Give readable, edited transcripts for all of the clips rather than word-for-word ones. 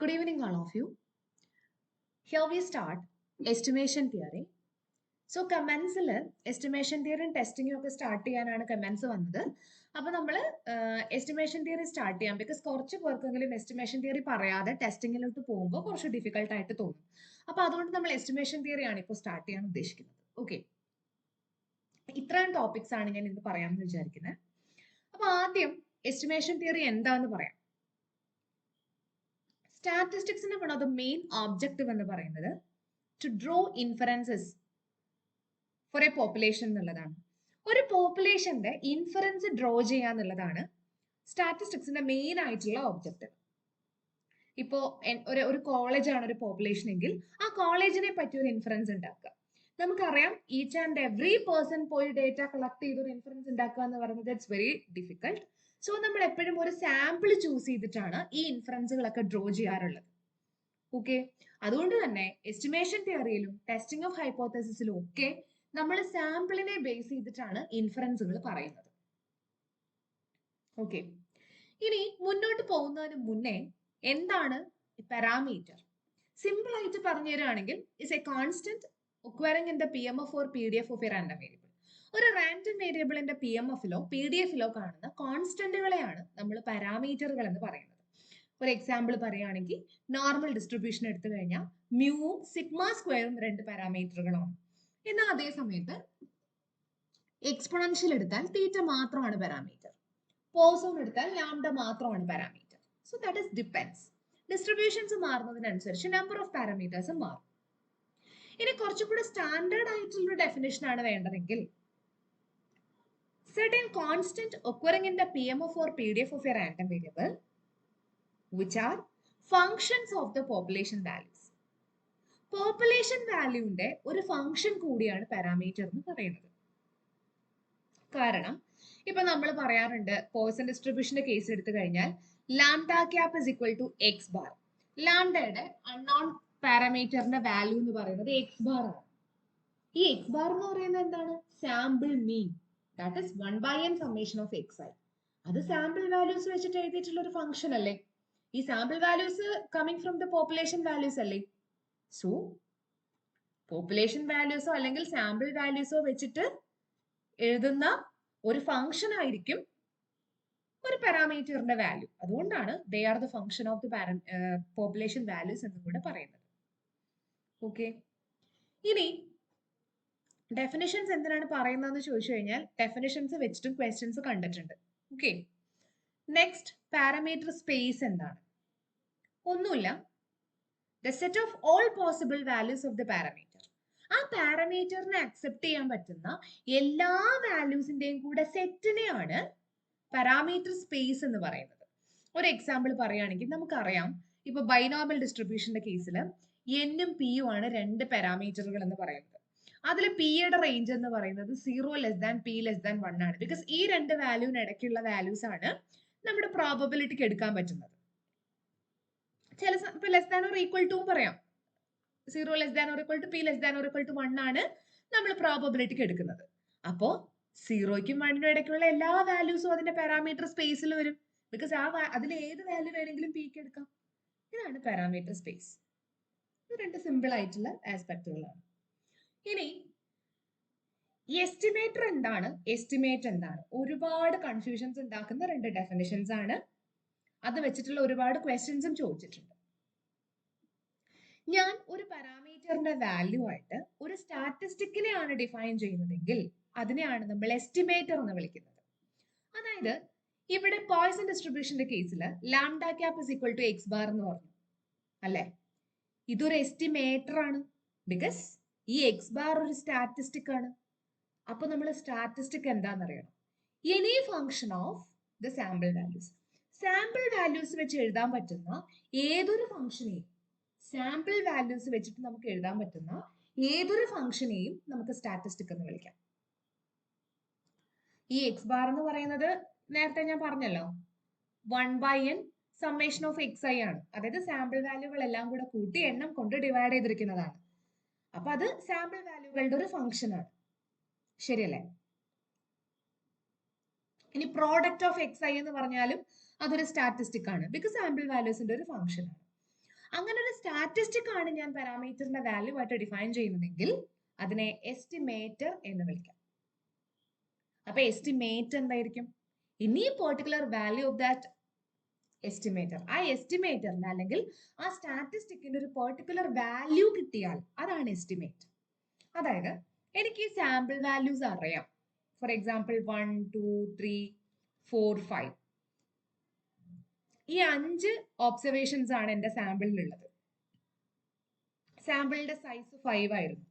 Good evening, all of you. Here we start estimation theory. So, commensal estimation theory and testing ഒക്കെ start ചെയ്യാനാണ് comments വന്നത്. അപ്പോൾ നമ്മൾ estimation theory start ചെയ്യാം because കുറച്ച് പേർക്കെങ്കിലും എസ്റ്റിമേഷൻ തിയറി പറയാതെ ടെസ്റ്റിങ്ങിലോട്ട് പോകുമ്പോൾ കുറച്ച് ഡിഫിക്കൽട്ട് ആയിട്ട് തോന്നും. അപ്പോൾ അതുകൊണ്ട് നമ്മൾ എസ്റ്റിമേഷൻ തിയറിയാണ് ഇപ്പോൾ സ്റ്റാർട്ട് ചെയ്യാൻ ഉദ്ദേശിക്കുന്നത്. ഓക്കെ, ഇത്രയും ടോപ്പിക്സ് ആണ് ഞാൻ ഇന്ന് പറയാമെന്ന് വിചാരിക്കുന്നത്. അപ്പോൾ ആദ്യം എസ്റ്റിമേഷൻ തിയറി എന്താന്ന് പറയാം. സ്റ്റാറ്റിസ്റ്റിക്സിന്റെ one of the main objective എന്ന് പറയുന്നത് to draw inferences for a population എന്നുള്ളതാണ്. ഒരു പോപ്പുലേഷന്റെ ഇൻഫറൻസ് ഡ്രോ ചെയ്യാന്നുള്ളതാണ് സ്റ്റാറ്റിസ്റ്റിക്സിന്റെ മെയിൻ ആയിട്ടുള്ള ഒബ്ജക്റ്റീവ്. ഇപ്പോ ഒരു കോളേജാണ് ഒരു പോപ്പുലേഷൻ എങ്കിൽ ആ കോളേജിനെ പറ്റി ഒരു ഇൻഫറൻസ് ഉണ്ടാക്കുക. നമുക്കറിയാം ഈച്ച് ആൻഡ് എവറി പേഴ്സൺ പോയി ഡേറ്റ കളക്ട് ചെയ്ത് ഒരു ഇൻഫറൻസ് ഉണ്ടാക്കുക എന്ന് പറയുന്നത് ഇറ്റ്സ് വെരി ഡിഫിക്കൽട്ട്. സോ നമ്മൾ എപ്പോഴും ഒരു സാമ്പിൾ ചൂസ് ചെയ്തിട്ടാണ് ഈ ഇൻഫറൻസുകളൊക്കെ ഡ്രോ ചെയ്യാറുള്ളത്. ഓക്കെ, അതുകൊണ്ട് തന്നെ എസ്റ്റിമേഷൻ തിയറിയിലും ടെസ്റ്റിംഗ് ഓഫ് ഹൈപ്പോത്തസിസിലും ഒക്കെ നമ്മൾ സാമ്പിളിനെ ബേസ് ചെയ്തിട്ടാണ് ഇൻഫറൻസുകൾ പറയുന്നത്. ഓക്കെ, ഇനി മുന്നോട്ട് പോകുന്നതിന് മുന്നേ എന്താണ് പാരാമീറ്റർ? സിമ്പിൾ ആയിട്ട് പറഞ്ഞു തരാണെങ്കിൽ it's a constant occurring in the PMF or PDF of a random variable. ഒരു റാൻഡം വേരിയബിളിന്റെ PMF-ലോ PDF-ലോ കാണുന്ന കോൺസ്റ്റന്റുകളെയാണ് നമ്മൾ പാരാമീറ്ററുകൾ എന്ന് പറയുന്നത്. ഒരു എക്സാമ്പിൾ പറയുകയാണെങ്കിൽ നോർമൽ ഡിസ്ട്രിബ്യൂഷൻ എടുത്തു കഴിഞ്ഞാൽ മ്യൂവും സിഗ്മ സ്ക്വയറും രണ്ട് പാരാമീറ്ററുകളാണ്. എന്നാൽ അതേ സമയത്ത് എക്സ്പൊണൻഷ്യൽ എടുത്താൽ തീറ്റ മാത്രമാണ് പാരാമീറ്റർ, പോസോൺ എടുത്താൽ ലാംഡ മാത്രമാണ് parameter. So that is depends. Distributions മാറുന്നതിനനുസരിച്ച് നമ്പർ ഓഫ് പാരാമീറ്റേഴ്സ് മാറും. ഇനി കുറച്ചുകൂടി സ്റ്റാൻഡേർഡ് ആയിട്ടുള്ള ഡെഫിനേഷൻ ആണ് വേണ്ടതെങ്കിൽ certain constant occurring in the PMF or PDF of a random variable which are functions of the population values. Population വാല്യൂന്റെ ഒരു function കൂടിയാണ് പാരാമീറ്റർ എന്ന് പറയുന്നത്. കാരണം ഇപ്പൊ നമ്മൾ പറയാറുണ്ട് പോയിസൺ ഡിസ്ട്രിബ്യൂഷന്റെ കേസ് എടുത്തു കഴിഞ്ഞാൽ lambda cap is equal to X bar. ലാംഡയുടെ അൺനോൺ പാരാമീറ്ററിന്റെ വാല്യൂ എന്ന് പറയുന്നത് എക്സ് ബാർ ആണ്. ഈ എക്സ് ബാർ എന്ന് പറയുന്നത് എന്താണ്? Sample mean. That is 1/n summation of xi. അത് സാമ്പിൾ വാല്യൂസ് വെച്ചിട്ട് എഴുതിയിട്ടുള്ള ഒരു ഫംഗ്ഷൻ അല്ലേ? ഈ sample values coming from the population values അല്ലേ? സോ പോപ്പുലേഷൻ വാല്യൂസോ അല്ലെങ്കിൽ സാമ്പിൾ വാല്യൂസോ വെച്ചിട്ട് എഴുതുന്ന ഒരു ഫംഗ്ഷൻ ആയിരിക്കും ഒരു പാരാമീറ്ററിന്റെ വാല്യൂ. അതുകൊണ്ടാണ് they are the function of the population values എന്നും കൂടെ പറയുന്നത്. ഓക്കെ, ഇനി ഡെഫിനിഷൻസ് എന്തിനാണ് പറയുന്നതെന്ന് ചോദിച്ചു കഴിഞ്ഞാൽ ഡെഫിനിഷൻസ് വെച്ചിട്ടും ക്വസ്റ്റ്യൻസ് കണ്ടിട്ടുണ്ട്. ഓക്കെ, നെക്സ്റ്റ് പാരാമീറ്റർ സ്പേസ് എന്താണ്? ഒന്നുമില്ല, the set of all possible values of the parameter. ആ പാരാമീറ്ററിനെ അക്സെപ്റ്റ് ചെയ്യാൻ പറ്റുന്ന എല്ലാ വാല്യൂസിന്റെയും കൂടെ സെറ്റിനെയാണ് പാരാമീറ്റർ സ്പേസ് എന്ന് പറയുന്നത്. ഒരു എക്സാമ്പിൾ പറയുകയാണെങ്കിൽ നമുക്കറിയാം ഇപ്പൊ ബൈനോമിയൽ ഡിസ്ട്രിബ്യൂഷന്റെ കേസിൽ എന്നും പിയും ആണ് രണ്ട് പാരാമീറ്ററുകൾ എന്ന് പറയുന്നത്. അതിൽ പിയുടെ റേഞ്ച് എന്ന് പറയുന്നത് 0 less than p less than 1 ആണ്. ബിക്കോസ് ഈ രണ്ട് വാല്യൂവിന് ഇടയ്ക്കുള്ള വാല്യൂസ് ആണ് നമ്മുടെ പ്രോബബിലിറ്റിക്ക് എടുക്കാൻ പറ്റുന്നത്. ചില ഇപ്പൊ less than or equal to പറയാം. 0 less than or equal to p less than or equal to 1 ആണ് നമ്മൾ പ്രോബബിലിറ്റിക്ക് എടുക്കുന്നത്. അപ്പോ 0ക്കും 1നും ഇടയ്ക്കുള്ള എല്ലാ വാല്യൂസും അതിന്റെ പാരാമീറ്റർ സ്പേസിൽ വരും. ബിക്കോസ് അതിൽ ഏത് വാല്യൂ വേണമെങ്കിലും പിക്ക് എടുക്കാം. ഇതാണ് പാരാമീറ്റർ സ്പേസ്. ഇത് രണ്ട് സിമ്പിൾ ആയിട്ടുള്ള ആസ്പെക്റ്റുകളാണ്. ഇനി എസ്റ്റിമേറ്റർ എന്താണ്, എസ്റ്റിമേറ്റ് എന്താണ്? ഒരുപാട് കൺഫ്യൂഷൻസ് ഉണ്ടാക്കുന്ന രണ്ട് ഡെഫിനിഷൻസ് ആണ്. അത് വെച്ചിട്ടുള്ള ഒരുപാട് ക്വസ്റ്റ്യൻസും ചോദിച്ചിട്ടുണ്ട്. ഞാൻ ഒരു പാരാമീറ്ററിന്റെ വാല്യൂ ആയിട്ട് ഒരു സ്റ്റാറ്റിസ്റ്റിക്കിനെയാണ് ഡിഫൈൻ ചെയ്യുന്നതെങ്കിൽ അതിനെയാണ് നമ്മൾ എസ്റ്റിമേറ്റർ എന്ന് വിളിക്കുന്നത്. അതായത് ഇവിടെ പോയിസൺ ഡിസ്ട്രിബ്യൂഷന്റെ കേസിൽ lambda cap is equal to X bar എന്ന് പറഞ്ഞു അല്ലെ? ഇതൊരു എസ്റ്റിമേറ്റർ ആണ്. ബിക്കോസ് ഈ എക്സ് ബാർ ഒരു സ്റ്റാറ്റിസ്റ്റിക് ആണ്. അപ്പൊ നമ്മൾ സ്റ്റാറ്റിസ്റ്റിക് എന്താണെന്നറിയണം. Any function of the sample values. Sample values വെച്ച് എഴുതാൻ പറ്റുന്ന ഏതൊരു ഫംഗ്ഷനെയും, സാമ്പിൾ വാല്യൂസ് വെച്ചിട്ട് നമുക്ക് എഴുതാൻ പറ്റുന്ന ഏതൊരു ഫംഗ്ഷനെയും നമുക്ക് സ്റ്റാറ്റിസ്റ്റിക് എന്ന് വിളിക്കാം. ഈ എക്സ് ബാർ എന്ന് പറയുന്നത് നേരത്തെ ഞാൻ പറഞ്ഞല്ലോ 1/n സമ്മേഷൻ ഓഫ് xi ആണ്. അതായത് സാമ്പിൾ വാല്യൂകൾ എല്ലാം കൂടെ കൂട്ടി എണ്ണം കൊണ്ട് ഡിവൈഡ് ചെയ്തിരിക്കുന്നതാണ്. അപ്പൊ അത് സാമ്പിൾ വാല്യൂകളുടെ ഒരു ഫംഗ്ഷൻ ആണ്. ശരിയല്ലേ? ഇനി പ്രോഡക്റ്റ് ഓഫ് xi എന്ന് പറഞ്ഞാലും അതൊരു സ്റ്റാറ്റിസ്റ്റിക് ആണ്. ബിക്കോസ് സാമ്പിൾ വാല്യൂസിന്റെ ഒരു ഫംഗ്ഷൻ ആണ്. അങ്ങനെ ഒരു സ്റ്റാറ്റിസ്റ്റിക് ആണ് ഞാൻ പാരാമീറ്ററിന്റെ വാല്യൂ ആയിട്ട് ഡിഫൈൻ ചെയ്യുന്നതെങ്കിൽ അതിനെ എസ്റ്റിമേറ്റർ എന്ന് വിളിക്കാം. അപ്പൊ എസ്റ്റിമേറ്റ് എന്തായിരിക്കും? ഇനി particular value of that estimator, ആ എസ്റ്റിമേറ്ററിന് അല്ലെങ്കിൽ ആ സ്റ്റാറ്റിസ്റ്റിക്കിന്റെ ഒരു പെർട്ടിക്കുലർ വാല്യൂ കിട്ടിയാൽ അതാണ് എസ്റ്റിമേറ്റ്. അതായത് എനിക്ക് ഈ സാമ്പിൾ വാല്യൂസ് അറിയാം. For example 1, 2, 3, 4, 5. ഈ 5 ഒബ്സർവേഷൻസ് ആണ് എന്റെ സാമ്പിളിലുള്ളത്. സാമ്പിളിന്റെ സൈസ് 5 ആയിരുന്നു.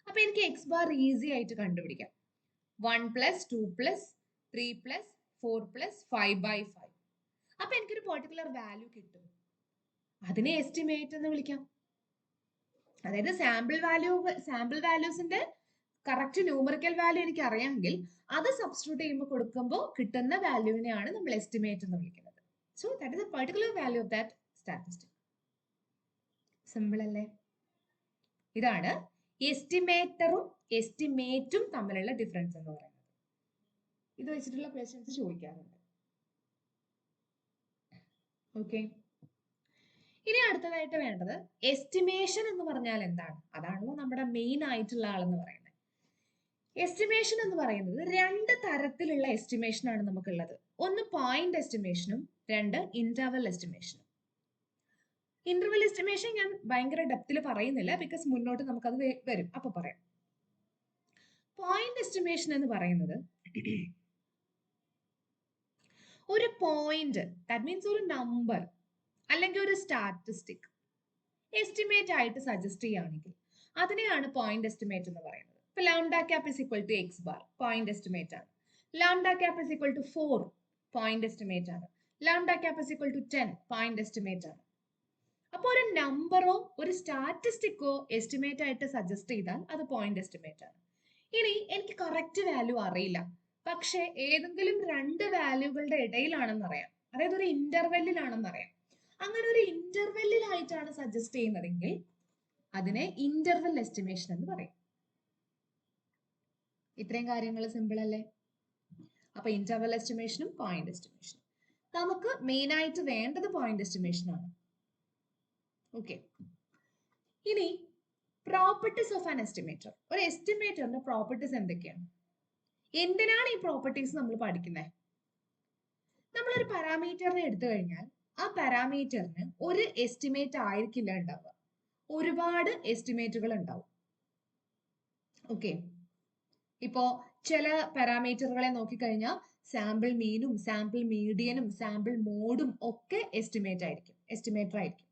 അപ്പൊ എനിക്ക് എക്സ് ബാർ ഈസി ആയിട്ട് കണ്ടുപിടിക്കാം. 1 + 2 + 3 + 4 + 5/5. അപ്പൊ എനിക്കൊരു പെർട്ടിക്കുലർ വാല്യൂ കിട്ടും. അതിനെ എസ്റ്റിമേറ്റ് എന്ന് വിളിക്കാം. അതായത് സാമ്പിൾ വാല്യൂസിന്റെ കറക്റ്റ് ന്യൂമറിക്കൽ വാല്യൂ എനിക്ക് അറിയാമെങ്കിൽ അത് സബ്സ്റ്റിറ്റ്യൂട്ട് ചെയ്യുമ്പോൾ കൊടുക്കുമ്പോൾ കിട്ടുന്ന വാല്യൂവിനെയാണ് നമ്മൾ എസ്റ്റിമേറ്റ് എന്ന് വിളിക്കുന്നത്. So that is A particular value of that statistic. Simple അല്ലേ? ഇതാണ് എസ്റ്റിമേറ്ററും എസ്റ്റിമേറ്റും തമ്മിലുള്ള ഡിഫറൻസ് എന്ന് പറയുന്നത്. ഇത് വെച്ചിട്ടുള്ള ക്വസ്റ്റ്യൻസ് ചോദിക്കാറുണ്ട്. ഓക്കെ, ഇനി അടുത്തതായിട്ട് വേണ്ടത് എസ്റ്റിമേഷൻ എന്ന് പറഞ്ഞാൽ എന്താണ്? അതാണല്ലോ നമ്മുടെ മെയിൻ ആയിട്ടുള്ള ആളെന്ന് പറയുന്നത്. എസ്റ്റിമേഷൻ എന്ന് പറയുന്നത് 2 തരത്തിലുള്ള എസ്റ്റിമേഷൻ ആണ് നമുക്കുള്ളത്. ഒന്ന് പോയിന്റ് എസ്റ്റിമേഷനും 2 ഇന്റർവൽ എസ്റ്റിമേഷനും. ഇന്റർവൽ എസ്റ്റിമേഷൻ ഞാൻ ഭയങ്കര ഡെപ്തിൽ പറയുന്നില്ല, ബിക്കോസ് മുന്നോട്ട് നമുക്കത് വരും, അപ്പൊ പറയാം. പോയിന്റ് എസ്റ്റിമേഷൻ എന്ന് പറയുന്നത് ഒരു പോയിന്റ്, ദാറ്റ് മീൻസ് ഒരു നമ്പർ അല്ലെങ്കിൽ ഒരു സ്റ്റാറ്റിസ്റ്റിക് എസ്റ്റിമേറ്റ് ആയിട്ട് സജസ്റ്റ് ചെയ്യുകയാണെങ്കിൽ അതിനെയാണ് പോയിന്റ് എസ്റ്റിമേറ്റ് എന്ന് പറയുന്നത്. ഇപ്പൊ lambda cap is equal to x bar point estimate ആണ്. lambda cap is equal to 4 point estimate ആണ്. lambda cap is equal to 10 point estimate ആണ്. അപ്പൊ ഒരു നമ്പറോ ഒരു സ്റ്റാറ്റിസ്റ്റിക്കോ എസ്റ്റിമേറ്റ് ആയിട്ട് സജസ്റ്റ് ചെയ്താൽ അത് പോയിന്റ് എസ്റ്റിമേറ്റ് ആണ്. ഇനി എനിക്ക് കറക്റ്റ് വാല്യൂ അറിയില്ല, പക്ഷെ ഏതെങ്കിലും 2 വാല്യൂകളുടെ ഇടയിലാണെന്ന് അറിയാം, അതായത് ഒരു ഇന്റർവെല്ലിലാണെന്ന് അറിയാം. അങ്ങനെ ഒരു ഇന്റർവെല്ലിലായിട്ടാണ് സജസ്റ്റ് ചെയ്യുന്നതെങ്കിൽ അതിനെ ഇന്റർവെൽ എസ്റ്റിമേഷൻ എന്ന് പറയും. ഇത്രയും കാര്യങ്ങൾ സിമ്പിൾ അല്ലേ? അപ്പൊ ഇന്റർവെൽ എസ്റ്റിമേഷനും പോയിന്റ് എസ്റ്റിമേഷനും. നമുക്ക് മെയിൻ ആയിട്ട് വേണ്ടത് പോയിന്റ് എസ്റ്റിമേഷൻ ആണ്. ഓക്കെ, ഇനി പ്രോപ്പർട്ടീസ് ഓഫ് ആൻ എസ്റ്റിമേറ്റർ. ഒരു എസ്റ്റിമേറ്ററിന്റെ പ്രോപ്പർട്ടീസ് എന്തൊക്കെയാണ്? എന്തിനാണ് ഈ പ്രോപ്പർട്ടീസ് നമ്മൾ പഠിക്കുന്നത്? നമ്മളൊരു പാരാമീറ്ററിനെ എടുത്തു കഴിഞ്ഞാൽ ആ പാരാമീറ്ററിന് ഒരു എസ്റ്റിമേറ്റ് ആയിരിക്കില്ല ഉണ്ടാവുക, ഒരുപാട് എസ്റ്റിമേറ്റുകൾ ഉണ്ടാവും. ഓക്കെ, ഇപ്പോ ചില പാരാമീറ്ററുകളെ നോക്കിക്കഴിഞ്ഞാൽ സാമ്പിൾ മീനും സാമ്പിൾ മീഡിയനും സാമ്പിൾ മോഡും ഒക്കെ എസ്റ്റിമേറ്റർ ആയിരിക്കും.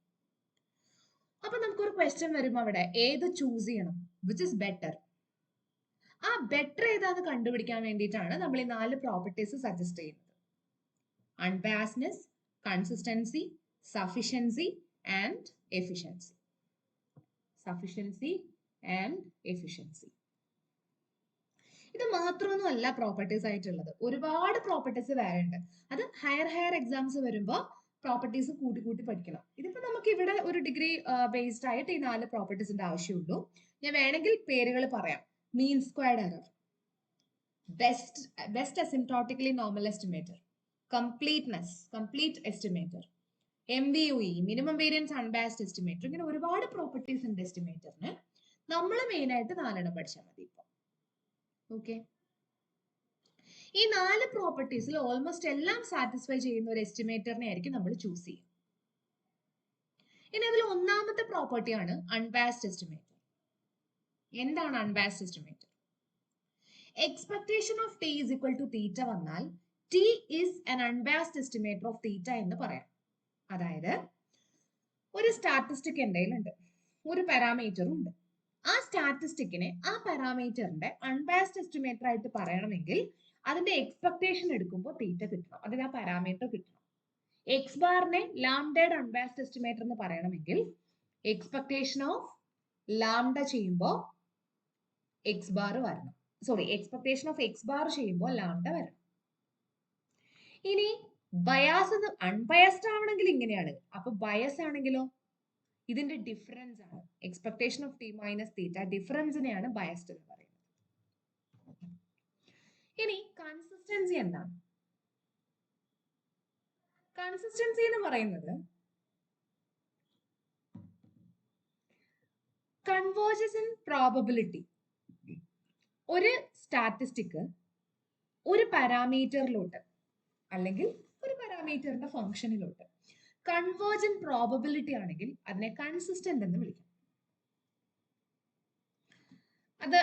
അപ്പൊ നമുക്കൊരു ക്വസ്റ്റ്യൻ വരും അവിടെ, ഏത് ചൂസ് ചെയ്യണം, വിച്ച് ഇസ് ബെറ്റർ? ആ ബെറ്റർ ഏതാന്ന് കണ്ടുപിടിക്കാൻ വേണ്ടിയിട്ടാണ് നമ്മൾ ഈ 4 പ്രോപ്പർട്ടീസ് സജസ്റ്റ് ചെയ്യുന്നത്. Unbiasedness, consistency, sufficiency and efficiency. Sufficiency and efficiency. ഇത് മാത്രമൊന്നും അല്ല പ്രോപ്പർട്ടീസ് ആയിട്ടുള്ളത്, ഒരുപാട് പ്രോപ്പർട്ടീസ് വേറെ ഉണ്ട്. അത് ഹയർ എക്സാംസ് വരുമ്പോൾ പ്രോപ്പർട്ടീസ് കൂട്ടി പഠിക്കണം. ഇതിപ്പോ നമുക്ക് ഇവിടെ ഒരു ഡിഗ്രി ബേസ്ഡ് ആയിട്ട് ഈ 4 പ്രോപ്പർട്ടീസിന്റെ ആവശ്യമുള്ളൂ. ഞാൻ വേണമെങ്കിൽ പേരുകൾ പറയാം. Mean squared error, best asymptotically normal estimator, complete estimator, MVUE minimum variance unbiased estimator. ഇങ്ങനെ ഒരുപാട് പ്രോപ്പർട്ടീസ് ഉണ്ട് എസ്റ്റിമേറ്ററിന്. നമ്മൾ മെയിൻ ആയിട്ട് 4 പഠിച്ചാൽ മതി ഇപ്പൊ. ഓക്കെ, ഈ 4 പ്രോപ്പർട്ടീസിൽ ഓൾമോസ്റ്റ് എല്ലാം സാറ്റിസ്ഫൈ ചെയ്യുന്ന ഒരു എസ്റ്റിമേറ്ററിനെ ആയിരിക്കും നമ്മൾ ചൂസ് ചെയ്യുക. ഇനി അതിൽ ഒന്നാമത്തെ പ്രോപ്പർട്ടിയാണ് അൺബയാസ്ഡ് എസ്റ്റിമേറ്റർ. എന്താണ് unbiased estimator? Expectation of t is equal to θ വന്നാൽ t is an unbiased estimator of θ എന്ന് പറയാം. അതായത് ഒരു സ്റ്റാറ്റിസ്റ്റിക് എൻ്റെ കയ്യിലുണ്ട്, ഒരു പാരാമീറ്ററും ഉണ്ട്. ആ സ്റ്റാറ്റിസ്റ്റിക്കിനെ ആ പാരാമീറ്ററിന്റെ അൺബയാസ്ഡ് എസ്റ്റിമേറ്റർ ആയിട്ട് പറയണമെങ്കിൽ അതിന്റെ എക്സ്പെക്ടേഷൻ എടുക്കുമ്പോൾ തീറ്റ കിട്ടണം, അതിന് ആ പാരാമീറ്റർ കിട്ടണം. എക്സ് ബാറിനെ ലാംഡയുടെ അൺബയാസ്ഡ് എസ്റ്റിമേറ്റർ എന്ന് പറയണമെങ്കിൽ എക്സ്പെക്ടേഷൻ ഓഫ് ലാംഡ ചെയ്യുമ്പോൾ എക്സ് ബാർ വരണം. എക്സ്പെക്ടേഷൻ ഓഫ് എക്സ് ബാർ ചെയ്യുമ്പോൾ ലാംഡ വരണം. ഇനി ബയാസ് അൺബയാസ്ഡ് ആവണമെങ്കിൽ ഇങ്ങനെയാണ്. അപ്പൊ ബയസ് ആണെങ്കിലോ ഇതിന്റെ ഡിഫറൻസ് ആണ്. Expectation of t minus theta ഡിഫറൻസിനെയാണ് ബയസ്ഡ് എന്ന് പറയുന്നത്. ഇനി കൺസിസ്റ്റൻസി എന്താണ്? കൺസിസ്റ്റൻസി എന്ന് പറയുന്നത് കൺവേർജസ് ഇൻ പ്രോബബിലിറ്റി. ഒരു സ്റ്റാറ്റിസ്റ്റിക് ഒരു പാരാമീറ്ററിലോട്ട് അല്ലെങ്കിൽ ഒരു പാരാമീറ്ററിന്റെ ഫംഗ്ഷനിലോട്ട് കൺവേർജ് ഇൻ പ്രോബബിലിറ്റി ആണെങ്കിൽ അതിനെ കൺസിസ്റ്റന്റ് എന്ന് വിളിക്കും.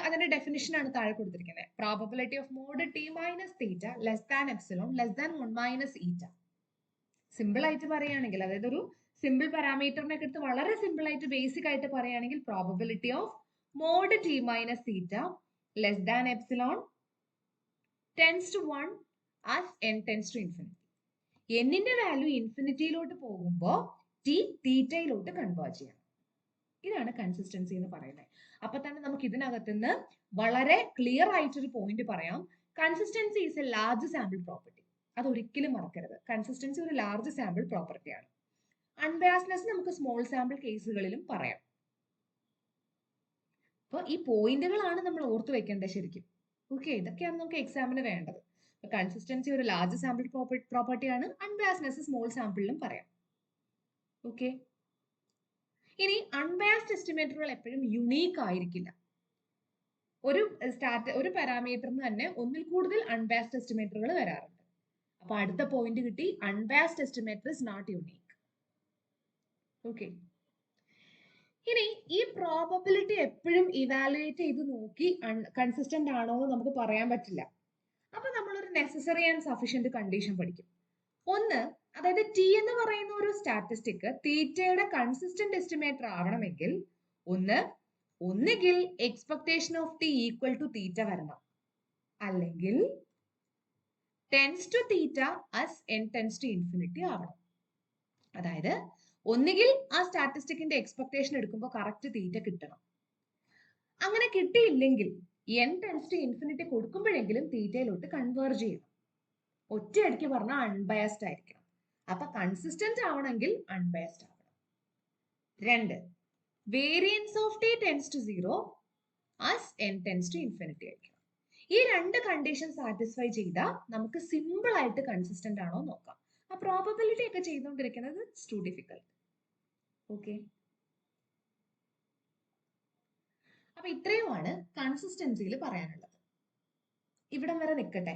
അതിന്റെ ഡെഫിനിഷൻ ആണ് താഴെ കൊടുത്തിരിക്കുന്നത്. Probability of mod T minus theta less than epsilon less than 1 minus eta. Simple ആയിട്ട് പറയുകയാണെങ്കിൽ, അതായത് ഒരു സിമ്പിൾ പാരാമീറ്ററിനെ എടുത്ത് വളരെ സിമ്പിൾ ആയിട്ട് ബേസിക് ആയിട്ട് പറയുകയാണെങ്കിൽ probability of mod T minus theta less than epsilon tends to 1 as n tends to infinity. എന്നിന്റെ വാല്യൂ ഇൻഫിനിറ്റിയിലോട്ട് പോകുമ്പോൾ ടി തീറ്റയിലോട്ട് കൺവേർജ് ചെയ്യണം. ഇതാണ് കൺസിസ്റ്റൻസി എന്ന് പറയുന്നത്. അപ്പൊ തന്നെ നമുക്ക് ഇതിനകത്തുനിന്ന് വളരെ ക്ലിയർ ആയിട്ടൊരു പോയിന്റ് പറയാം. Consistency is A large sample property. അത് ഒരിക്കലും മറക്കരുത്. കൺസിസ്റ്റൻസി ഒരു ലാർജ് സാമ്പിൾ പ്രോപ്പർട്ടിയാണ്. അൺബയാസ്നെസ് നമുക്ക് സ്മോൾ സാമ്പിൾ കേസുകളിലും പറയാം. അപ്പൊ ഈ പോയിന്റുകളാണ് നമ്മൾ ഓർത്തു വെക്കേണ്ടത് ശരിക്കും. ഓക്കെ, ഇതൊക്കെയാണ് നമുക്ക് എക്സാമിന് വേണ്ടത്. കൺസിസ്റ്റൻസി ഒരു ലാർജ് സാമ്പിൾ പ്രോപ്പർട്ടിയാണ്. അൺബയാസ്നെസ് സ്മോൾ സാമ്പിളിലും പറയാം. ഓക്കെ, ഇനി അൺബയാസ്ഡ് എസ്റ്റിമേറ്ററുകൾ എപ്പോഴും യുണീക്ക് ആയിരിക്കില്ല. ഒരു പാരാമീറ്ററിന് തന്നെ ഒന്നിൽ കൂടുതൽ അൺബയാസ്ഡ് എസ്റ്റിമേറ്ററുകൾ വരാറുണ്ട്. അപ്പൊ അടുത്ത പോയിന്റ് കിട്ടി, unbiased estimator is not unique. Okay, ഇനി ഈ പ്രോബബിലിറ്റി എപ്പോഴും ഇവാലുവേറ്റ് ചെയ്ത് നോക്കി കൺസിസ്റ്റന്റ് ആണോ എന്ന് നമുക്ക് പറയാൻ പറ്റില്ല. അപ്പൊ നമ്മളൊരു നെസസറി ആൻഡ് സഫിഷ്യന്റ് കണ്ടീഷൻ പഠിക്കും. ഒന്ന്, അതായത് ടി എന്ന് പറയുന്ന ഒരു സ്റ്റാറ്റിസ്റ്റിക് തീറ്റയുടെ കൺസിസ്റ്റന്റ് എസ്റ്റിമേറ്റർ ആവണമെങ്കിൽ ഒന്നുകിൽ expectation of T equal to theta വരണം, അല്ലെങ്കിൽ tends to theta as n tends to infinity ആവണം. അതായത് ഒന്നുകിൽ ആ സ്റ്റാറ്റിസ്റ്റിക്കിന്റെ എക്സ്പെക്ടേഷൻ എടുക്കുമ്പോൾ കറക്റ്റ് തീറ്റ കിട്ടണം. അങ്ങനെ കിട്ടിയില്ലെങ്കിൽ n ടെൻസ് ടു ഇൻഫിനിറ്റി കൊടുക്കുമ്പോഴെങ്കിലും തീറ്റയിലോട്ട് കൺവേർജ് ചെയ്യണം. ഒറ്റയടിക്ക് പറഞ്ഞാൽ അൺബയസ്ഡ് ആയിരിക്കണം. അപ്പൊ കൺസിസ്റ്റന്റ് ആവണമെങ്കിൽ അൺബയസ്ഡ് ആവണം. 2, variance of T tends to 0 as n tends to infinity ആയിരിക്കണം. ഈ രണ്ട് കണ്ടീഷൻ സാറ്റിസ്ഫൈ ചെയ്താൽ നമുക്ക് സിമ്പിൾ ആയിട്ട് കൺസിസ്റ്റന്റ് ആണോ നോക്കാം. ആ പ്രോബബിലിറ്റി ഒക്കെ ചെയ്തുകൊണ്ടിരിക്കുന്നത് ഇറ്റ്സ് ടു ഡിഫിക്കൽട്ട്. ഓക്കെ, അപ്പൊ ഇത്രയുമാണ് കൺസിസ്റ്റൻസിയിൽ പറയാനുള്ളത്. ഇവിടം വരെ നിൽക്കട്ടെ.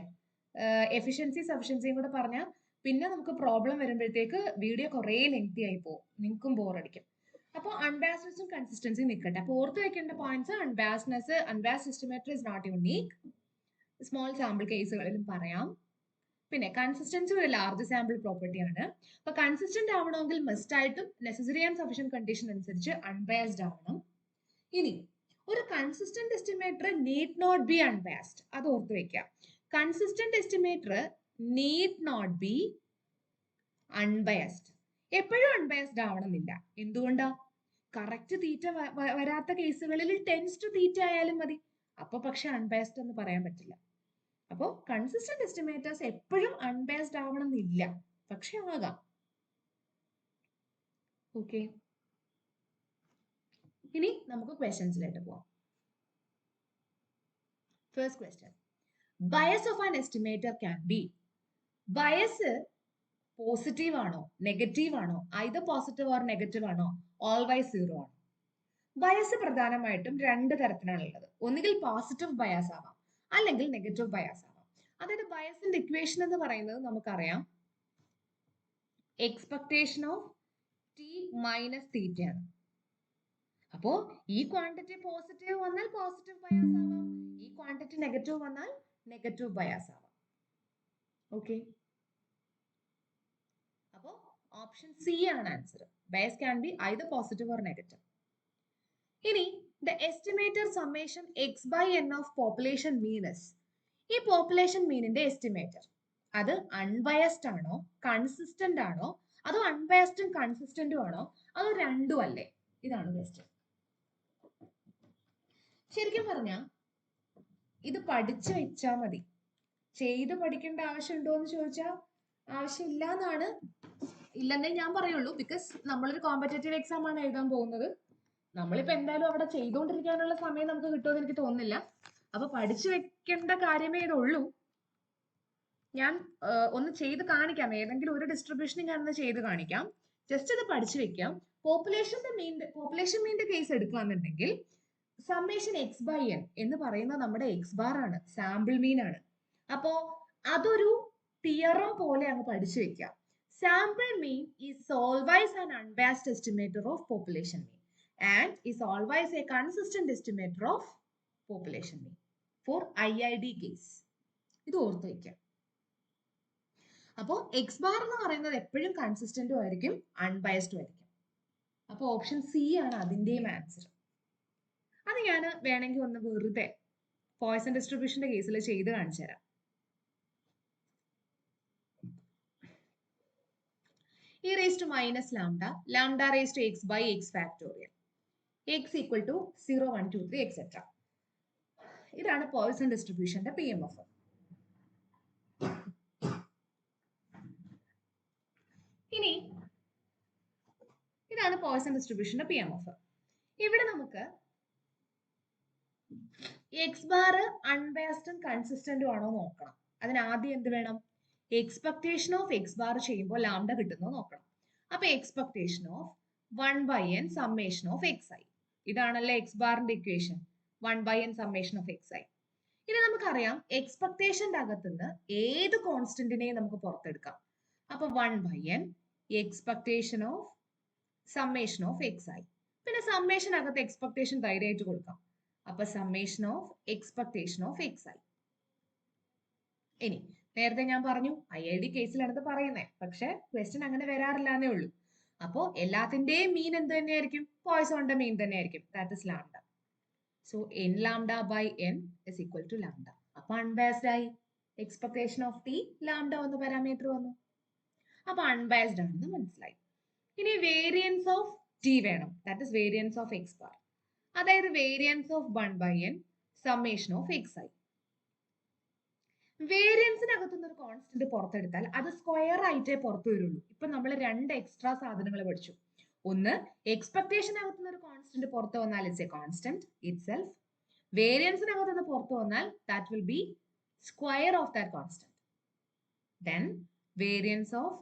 എഫിഷ്യൻസി സഫിഷ്യൻസിയും കൂടെ പറഞ്ഞാൽ പിന്നെ നമുക്ക് പ്രോബ്ലം വരുമ്പോഴത്തേക്ക് വീഡിയോ കുറേ ലെങ്തി ആയി പോകും, നിങ്ങൾക്കും ബോറടിക്കും. അപ്പോൾ അൺബയാസ്ഡ്നെസ്സും കൺസിസ്റ്റൻസിയും നിൽക്കട്ടെ. അപ്പോൾ ഓർത്ത് വെക്കേണ്ട points, unbiased estimator is not unique, small sample കേസുകളിലും പറയാം. പിന്നെ കൺസിസ്റ്റൻസി ഒരു ലാർജ് സാമ്പിൾ പ്രോപ്പർട്ടിയാണ്. അപ്പൊ കൺസിസ്റ്റന്റ് ആവണമെങ്കിൽ മസ്റ്റ് ആയിട്ടും നെസസറി ആൻഡ് സഫിഷ്യന്റ് കണ്ടീഷൻ അനുസരിച്ച് അൺബയാസ്ഡ് ആവണം. ഇനി ഒരു consistent estimator need not be unbiased, അത് ഓർത്ത് വെക്കാം. Consistent estimator need not be unbiased. എപ്പോഴും അൺബയാസ്ഡ് ആവണമെന്നില്ല. എന്തുകൊണ്ടാ? കറക്റ്റ് തീറ്റ വരാത്ത കേസുകളിൽ ടെൻസ് ടു തീറ്റ ആയാലും മതി. അപ്പൊ പക്ഷെ അൺബയാസ്ഡ് എന്ന് പറയാൻ പറ്റില്ല. അപ്പോൾ കൺസിസ്റ്റന്റ് എസ്റ്റിമേറ്റേഴ്സ് എപ്പോഴും അൺബയാസ്ഡ് ആവണമെന്നില്ല, പക്ഷെ ആകാം. ഓക്കെ, ഇനി നമുക്ക് ക്വസ്റ്റ്യൻസിലേക്ക് പോവാം. First question, bias of an estimator can be. Bias positive ആണോ നെഗറ്റീവ് ആണോ, ഐദർ പോസിറ്റീവ് ഓർ നെഗറ്റീവ് ആണോ, ഓൾവൈസ് 0 ആണോ? ബയസ് പ്രധാനമായിട്ടും 2 തരത്തിലാണ് ഉള്ളത്. ഒന്നുകിൽ പോസിറ്റീവ് ബയസ് ആവാം, അല്ലെങ്കിൽ നെഗറ്റീവ് ബയസ് ആവാം. അതായത് ബയസിന്റെ ഇക്വേഷൻ എന്ന് പറയുന്നത് നമുക്കറിയാം, എക്സ്പെക്ടേഷൻ ഓഫ് ടി മൈനസ് തീറ്റ ആണ്. അപ്പോ ഈ ക്വാണ്ടിറ്റി പോസിറ്റീവ് വന്നാൽ പോസിറ്റീവ് ബയാസ് ആവാം, ഈ ക്വാണ്ടിറ്റി നെഗറ്റീവ് വന്നാൽ നെഗറ്റീവ് ബയാസ് ആവാം. ഓക്കെ, അപ്പോ ഓപ്ഷൻ സി ആണ് answer. Bias can be either positive or negative. ഇനി the estimator summation x by n of population mean is. ഈ പോപ്പുലേഷൻ മീനിന്റെ എസ്റ്റിമേറ്റർ അത് അൺബയസ്ഡ് ആണോ കൺസിസ്റ്റന്റ് ആണോ, അതോ അൺബയസ്ഡും കൺസിസ്റ്റന്റും ആണോ, അതോ രണ്ടും അല്ലേ? ഇതാണ് ക്വസ്റ്റ്യൻ. ശരിക്കും പറഞ്ഞാൽ ഇത് പഠിച്ചു വെച്ചാൽ മതി. ചെയ്ത് പഠിക്കേണ്ട ആവശ്യമുണ്ടോ എന്ന് ചോദിച്ചാൽ ആവശ്യമില്ല എന്നാണ്, ഇല്ലെന്നേ ഞാൻ പറയുള്ളൂ. ബിക്കോസ് നമ്മളൊരു കോമ്പറ്റേറ്റീവ് എക്സാം ആണ് എഴുതാൻ പോകുന്നത്. നമ്മളിപ്പോ എന്തായാലും അവിടെ ചെയ്തുകൊണ്ടിരിക്കാനുള്ള സമയം നമുക്ക് കിട്ടുമെന്ന് എനിക്ക് തോന്നുന്നില്ല. അപ്പൊ പഠിച്ചു വെക്കേണ്ട കാര്യമേ ഇതുള്ളൂ. ഞാൻ ഒന്ന് ചെയ്ത് കാണിക്കാം, ഏതെങ്കിലും ഒരു ഡിസ്ട്രിബ്യൂഷനും ഞാനൊന്ന് ചെയ്ത് കാണിക്കാം. ജസ്റ്റ് ഇത് പഠിച്ചു വെക്കാം. പോപ്പുലേഷൻ മീൻ്റെ കേസ് എടുക്കുകയാണെന്നുണ്ടെങ്കിൽ സമ്മേഷൻ എക്സ് ബൈ എൻ എന്ന് പറയുന്നത് നമ്മുടെ എക്സ് ബാർ ആണ്, സാമ്പിൾ മീൻ ആണ്. അപ്പോ അതൊരു തിയറം പോലെ അങ്ങ് പഠിച്ചു വെക്കാം. Sample mean is always an unbiased estimator of population mean and is always a consistent estimator of population mean for IID case. ഇത് ഓർത്ത് വയ്ക്കാം. അപ്പോൾ എക്സ് ബാർ എന്ന് പറയുന്നത് എപ്പോഴും കൺസിസ്റ്റന്റും ആയിരിക്കും, അൺബയസ്ഡും ആയിരിക്കും. അപ്പോൾ ഓപ്ഷൻ സി ആണ് അതിന്റെയും ആൻസർ. അത് ഞാൻ വേണമെങ്കിൽ ഒന്ന് വെറുതെ പോയ്സൺ ഡിസ്ട്രിബ്യൂഷന്റെ കേസിൽ ചെയ്ത് കാണിച്ചു തരാം. e raised to minus lambda, lambda raised to x by x factorial, x equal to 0, 1, 2, 3, etc. ഇതാണ് പോയ്സൺ ഡിസ്ട്രിബ്യൂഷന്റെ PMF. ഇനി ഇതാണ് പോയ്സൺ ഡിസ്ട്രിബ്യൂഷന്റെ PMF. ഇവിടെ നമുക്ക് എക്സ് ബാർ അൺബയാസ്ഡും കൺസിസ്റ്റന്റും ആണോ നോക്കണം. അതിന് ആദ്യം എന്ത് വേണം? എക്സ്പെക്ടേഷൻ ഓഫ് എക്സ് ബാർ ചെയ്യുമ്പോൾ ലാംഡ കിട്ടുന്നോ നോക്കണം. അപ്പൊ expectation of 1/n summation of X I, ഇതാണല്ലേ എക്സ് ബാറിന്റെ equation, 1/n summation of X I. ഇനി നമുക്കറിയാം എക്സ്പെക്ടേഷന്റെ അകത്തുനിന്ന് ഏത് കോൺസ്റ്റന്റിനെയും നമുക്ക് പുറത്തെടുക്കാം. അപ്പൊ 1/n expectation of summation of X I. പിന്നെ സമ്മേഷൻ അകത്ത് എക്സ്പെക്ടേഷൻ ധൈര്യമായിട്ട് കൊടുക്കാം. അപ്പൊ summation of expectation of X I. ഇനി നേരത്തെ ഞാൻ പറഞ്ഞു IID കേസിലാണ് ഇത് പറയുന്നത്, പക്ഷെ ക്വസ്റ്റ്യൻ അങ്ങനെ വരാറില്ല എന്നേ ഉള്ളൂ. അപ്പോ എല്ലാത്തിന്റെയും മീൻ എന്ത് തന്നെയായിരിക്കും? പോയ്സോണിന്റെ മീൻ തന്നെയായിരിക്കും, that is lambda. So n lambda by n is equal to lambda. അപ്പൊ അൺബയസ്ഡ് ആയി. എക്സ്പെക്ടേഷൻ ഓഫ് ടി ലാംഡ വന്നു, പാരാമീറ്റർ വന്നു. അപ്പൊ അൺബയസ്ഡ് ആണെന്ന് മനസ്സിലായി. ഇനി വേരിയൻസ് ഓഫ് ടി വേണം, that is variance of X bar. അതായത് variance of 1/n summation of X I. വേരിയൻസിനകത്തുനിന്ന് ഒരു കോൺസ്റ്റന്റ് പുറത്തെടുത്താൽ അത് സ്ക്വയർ ആയിട്ടേ പുറത്തു വരുള്ളൂ. ഇപ്പൊ നമ്മൾ രണ്ട് എക്സ്ട്രാ സാധനങ്ങൾ പഠിച്ചു. ഒന്ന്, എക്സ്പെക്ടേഷനകത്തുനിന്ന് ഒരു കോൺസ്റ്റന്റ് പുറത്തു വന്നാൽ it's a constant itself. വേരിയൻസിനകത്തുനിന്ന് പുറത്തു വന്നാൽ that will be square of that constant. Then variance of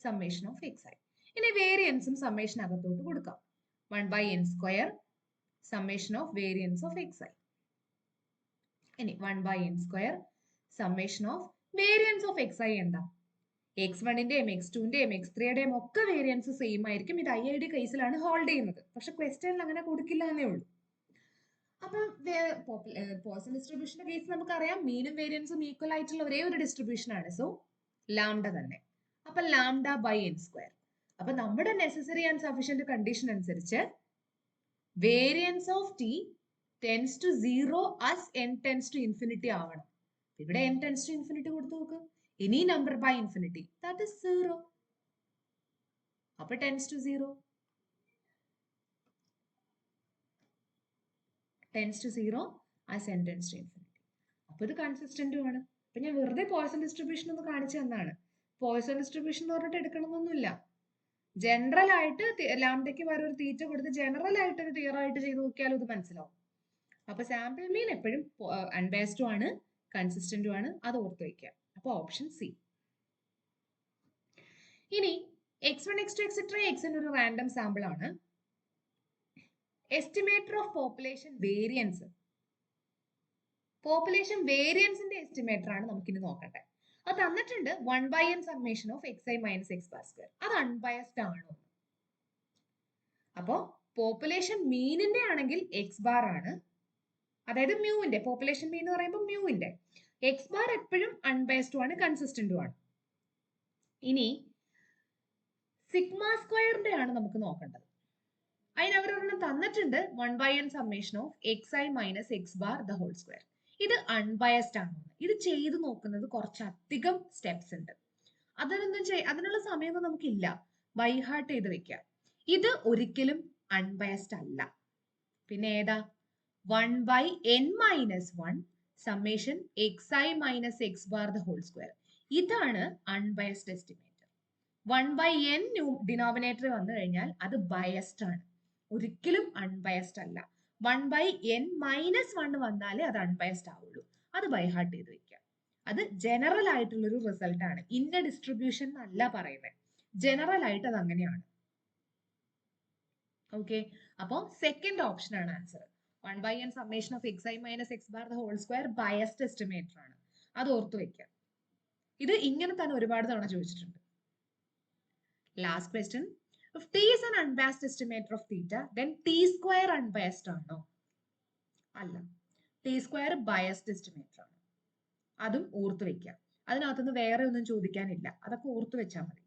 summation of X I. ഇനി വേരിയൻസും സമ്മേഷൻ അകത്തോട്ട് കൊടുക്കാം. 1/n square summation of variance of X I. ഇനി 1/n square summation of variance of X I എന്താ? x1ന്റെയും x2ന്റെയും x3യുടെയും ഒക്കെ variance same ആയിരിക്കും. ഇത് IID കേസിലാണ് ഹോൾഡ് ചെയ്യുന്നത്, പക്ഷെ ക്വസ്റ്റ്യനിൽ അങ്ങനെ കൊടുക്കില്ല എന്നേ ഉള്ളൂ. അപ്പൊ പോയ്സൺ ഡിസ്ട്രിബ്യൂഷന്റെ കേസ് നമുക്കറിയാം മീനും വേരിയൻസും ഈക്വൽ ആയിട്ടുള്ള ഒരേ ഒരു ഡിസ്ട്രിബ്യൂഷൻ ആണ്. സോ ലാംഡ തന്നെ. അപ്പൊ ലാംഡ ബൈ n സ്ക്വയർ. അപ്പൊ നമ്മുടെ നെസസറി ആൻഡ് സഫിഷ്യന്റ് കണ്ടീഷൻ അനുസരിച്ച് variance of T tends to 0 as n tends to infinity ആവണം. ഇവിടെ n ടെൻസ് ടു ഇൻഫിനിറ്റി കൊടുത്തു നോക്ക്. Any number by infinity that is 0. അപ്പൊ tends to 0 tends to 0 as n tends to infinity. അപ്പൊ ഇത് കൺസിസ്റ്റന്റും ആണ്. അപ്പൊ ഞാൻ വെറുതെ പോയ്സൺ ഡിസ്ട്രിബ്യൂഷൻ ഒന്ന് കാണിച്ചു തന്നാണ്. പോയ്സൺ ഡിസ്ട്രിബ്യൂഷൻ എന്ന് പറഞ്ഞിട്ട് എടുക്കണമെന്നൊന്നുമില്ല. ജനറൽ ആയിട്ട് ലാംഡയ്ക്ക് വരെ ഒരു തീറ്റ കൊടുത്ത് ജനറൽ ആയിട്ട് ഒരു തിയറം ആയിട്ട് ചെയ്ത് നോക്കിയാലും ഇത് മനസ്സിലാവും. അപ്പൊ സാമ്പിൾ മീൻ എപ്പോഴും അൺബയസ്ഡും ആണ്, കൺസിസ്റ്റന്റും ആണ്, അത് ഓർത്ത് വയ്ക്കുക. അപ്പൊ ഓപ്ഷൻ സി. ഇനി x1, x2, etc. xn ഒരു റാൻഡം സാമ്പിൾ ആണ്. Estimator of population variance. Population വേരിയൻസിന്റെ എസ്റ്റിമേറ്റർ ആണ് നമുക്കിനി നോക്കട്ടെ. അത് തന്നിട്ടുണ്ട് 1/n summation of xi minus x bar square. അത് അൺബയസ്ഡ് ആണോ? അപ്പോ പോപ്പുലേഷൻ മീനിന്റെ ആണെങ്കിൽ എക്സ് ബാർ ആണ്, അതായത് മ്യൂവിന്റെ പോപ്പുലേഷൻ മീൻ എന്ന് പറയുമ്പോൾ മ്യൂവിന്റെ. എക്സ് ബാർ എപ്പോഴും അൺബയസ്ഡും ആണ്, കൺസിസ്റ്റന്റും ആണ്. ഇനി സിഗ്മ സ്ക്വയറിന്റെ ആണ് നമുക്ക് നോക്കേണ്ടത്. അതിന് അവരൊരെണ്ണം തന്നിട്ടുണ്ട് 1/n summation of xi minus x bar the whole square. ഇത് അൺബയസ്ഡ് ആണോ? ഇത് ചെയ്ത് നോക്കുന്നത് കുറച്ചധികം സ്റ്റെപ്സ് ഉണ്ട്. അതിനുള്ള സമയമൊന്നും നമുക്കില്ല, ബൈ ഹാർട്ട് ചെയ്ത് വെക്കാം. ഇത് ഒരിക്കലും അൺബയസ്ഡ് അല്ല. പിന്നെ ഏതാ? 1/n minus 1 summation xi minus x bar the whole square. ഇതാണ് അൺബയസ്ഡ് എസ്റ്റിമേറ്റർ. 1/n ഡിനോമിനേറ്റർ വന്നു കഴിഞ്ഞാൽ അത് ബയസ്ഡ് ആണ്, ഒരിക്കലും അൺബയസ്ഡ് അല്ല. 1/n മൈനസ് 1 വന്നാലേ അത് അൺബയസ്ഡ് ആവുള്ളൂ. അത് ബൈ ഹാർട്ട് ചെയ്ത് വെക്കാം. അത് ജനറൽ ആയിട്ടുള്ളൊരു റിസൾട്ട് ആണ്, ഇന്ന ഡിസ്ട്രിബ്യൂഷൻ എന്നല്ല പറയുന്നത്, ജനറൽ ആയിട്ട് അത് അങ്ങനെയാണ്. ഓക്കെ, അപ്പോൾ സെക്കൻഡ് ഓപ്ഷൻ ആണ് answer. 1/n summation of xi minus x bar the whole square biased estimator ആണ്. അത് ഓർത്ത് വെക്കാം. ഇത് ഇങ്ങനെ തന്നെ ഒരുപാട് തവണ ചോദിച്ചിട്ടുണ്ട്. Last question, if t is an unbiased estimator of theta, then t square unbiased ആണോ? അല്ല, t square biased estimator ആണ്. അതും ഓർത്ത് വെക്കാം. അതിനകത്തുനിന്ന് വേറെ ഒന്നും ചോദിക്കാനില്ല, അതൊക്കെ ഓർത്ത് വെച്ചാൽ മതി.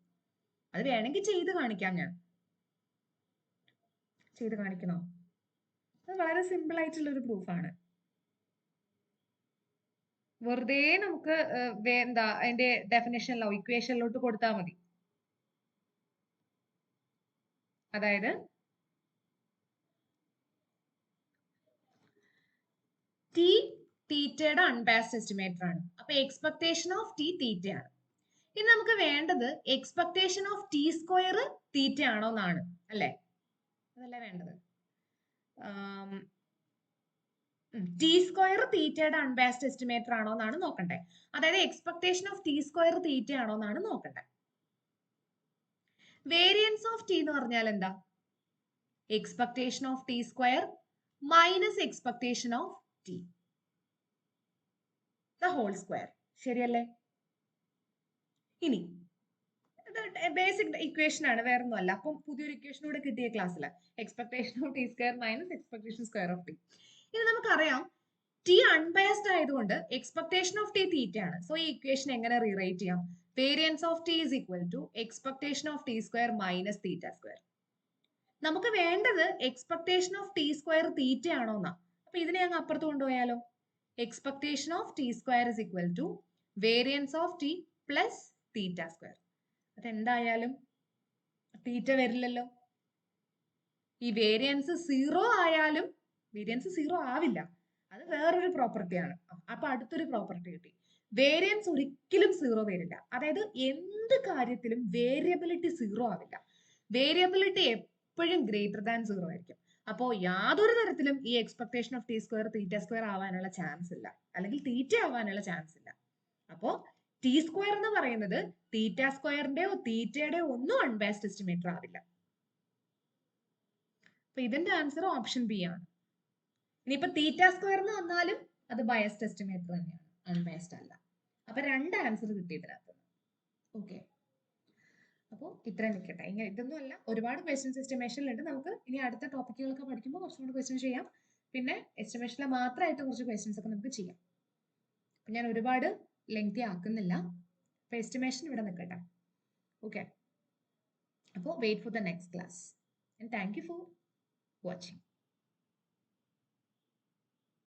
അത് വേണമെങ്കിൽ ചെയ്ത് കാണിക്കാം, ഞാൻ ചെയ്ത് കാണിക്കണോ? അത് വളരെ സിമ്പിൾ ആയിട്ടുള്ള ഒരു പ്രൂഫാണ്. വെറുതെ നമുക്ക് എന്താ അതിന്റെ ഡെഫിനേഷനിലോ ഇക്വേഷനിലോട്ട് കൊടുത്താൽ മതി. അതായത് ടി തീറ്റയുടെ അൺബാസ്ഡ് എസ്റ്റിമേറ്റർ ആണ്. അപ്പൊ എക്സ്പെക്ടേഷൻ ഓഫ് ടി തീറ്റയാണ്. ഇനി നമുക്ക് വേണ്ടത് expectation of T square theta ആണോ എന്നാണ്, അല്ലേ? അതല്ലേ വേണ്ടത്. ടി സ്ക്വയർ തീറ്റയുടെ അൺബാസ്ഡ് എസ്റ്റിമേറ്റർ ആണോ എന്നാണ് നോക്കണ്ടേ. അതായത് expectation of T square theta ആണോ എന്നാണ് നോക്കണ്ടേ. വേരിയൻസ് ഓഫ് ടി എന്ന് പറഞ്ഞാൽ എന്താ? Expectation of T square minus expectation of T the whole square. ശരിയല്ലേ? ഇനി ബേസിക് ഇക്വേഷൻ ആണ്, വേറെ ഒന്നും അല്ല. അപ്പം പുതിയൊരു ഇക്വേഷൻ കൂടെ കിട്ടിയ ക്ലാസ്സിൽ expectation of T square minus expectation square of T. ഇനി നമുക്കറിയാം ടി അൺബയസ്ഡ് ആയതുകൊണ്ട് എക്സ്പെക്ടേഷൻ ഓഫ് ടി തീറ്റ ആണ്. സോ ഈ ഇക്വേഷൻ എങ്ങനെ റീറൈറ്റ് ചെയ്യാം? Variance of T is equal to expectation of T square minus theta square. നമുക്ക് വേണ്ടത് expectation of T square theta ആണോ എന്നാ. അപ്പൊ ഇതിനെ അങ്ങ് അപ്പുറത്ത് കൊണ്ടുപോയാലോ? Expectation of T square is equal to variance of T plus theta square. അതെന്തായാലും തീറ്റ വരില്ലല്ലോ. ഈ വേരിയൻസ് സീറോ ആയാലും വേരിയൻസ് സീറോ ആവില്ല, അത് വേറൊരു പ്രോപ്പർട്ടിയാണ്. അപ്പൊ അടുത്തൊരു പ്രോപ്പർട്ടി കിട്ടി. വേരിയൻസ് ഒരിക്കലും സീറോ വരില്ല. അതായത് എന്ത് കാര്യത്തിലും വേരിയബിലിറ്റി സീറോ ആവില്ല. വേരിയബിലിറ്റി എപ്പോഴും ഗ്രേറ്റർ ദാൻ സീറോ ആയിരിക്കും. അപ്പോൾ യാതൊരു തരത്തിലും ഈ expectation of T square theta square ആവാനുള്ള ചാൻസ് ഇല്ല, അല്ലെങ്കിൽ തീറ്റ ആവാനുള്ള ചാൻസ് ഇല്ല. അപ്പോ ടി സ്ക്വയർ എന്ന് പറയുന്നത് തീറ്റ സ്ക്വയറിന്റെയോ തീറ്റയുടെയോ ഒന്നും അൺബാസ്ഡ് എസ്റ്റിമേറ്റർ ആവില്ല. അപ്പൊ ഇതിന്റെ ആൻസർ ഓപ്ഷൻ ബി ആണ്. ഇനിയിപ്പോ തീറ്റ സ്ക്വയർ എന്ന് വന്നാലും അത് ബയസ്ഡ് എസ്റ്റിമേറ്റർ തന്നെയാണ്, അൺബയസ്ഡ് അല്ല. അപ്പൊ രണ്ട് ആൻസർ കിട്ടി ഇതിനകത്ത്. ഓക്കെ, അപ്പോൾ ഇത്രയും നിൽക്കട്ടെ. ഇങ്ങനെ ഇതൊന്നും അല്ല, ഒരുപാട് ക്വസ്റ്റ്യൻസ് എസ്റ്റിമേഷനിലുണ്ട്. നമുക്ക് ഇനി അടുത്ത ടോപ്പിക്കുകളൊക്കെ പഠിക്കുമ്പോൾ കുറച്ചും കൂടി ക്വസ്റ്റ്യൻ ചെയ്യാം. പിന്നെ എസ്റ്റിമേഷനിൽ മാത്രമായിട്ട് കുറച്ച് ക്വസ്റ്റ്യൻസ് ഒക്കെ നമുക്ക് ചെയ്യാം. അപ്പൊ ഞാൻ ഒരുപാട് ലെങ്തി ആക്കുന്നില്ല. അപ്പൊ എസ്റ്റിമേഷൻ ഇവിടെ നിൽക്കട്ടെ. ഓക്കെ, അപ്പോൾ wait for the next class and thank you for watching.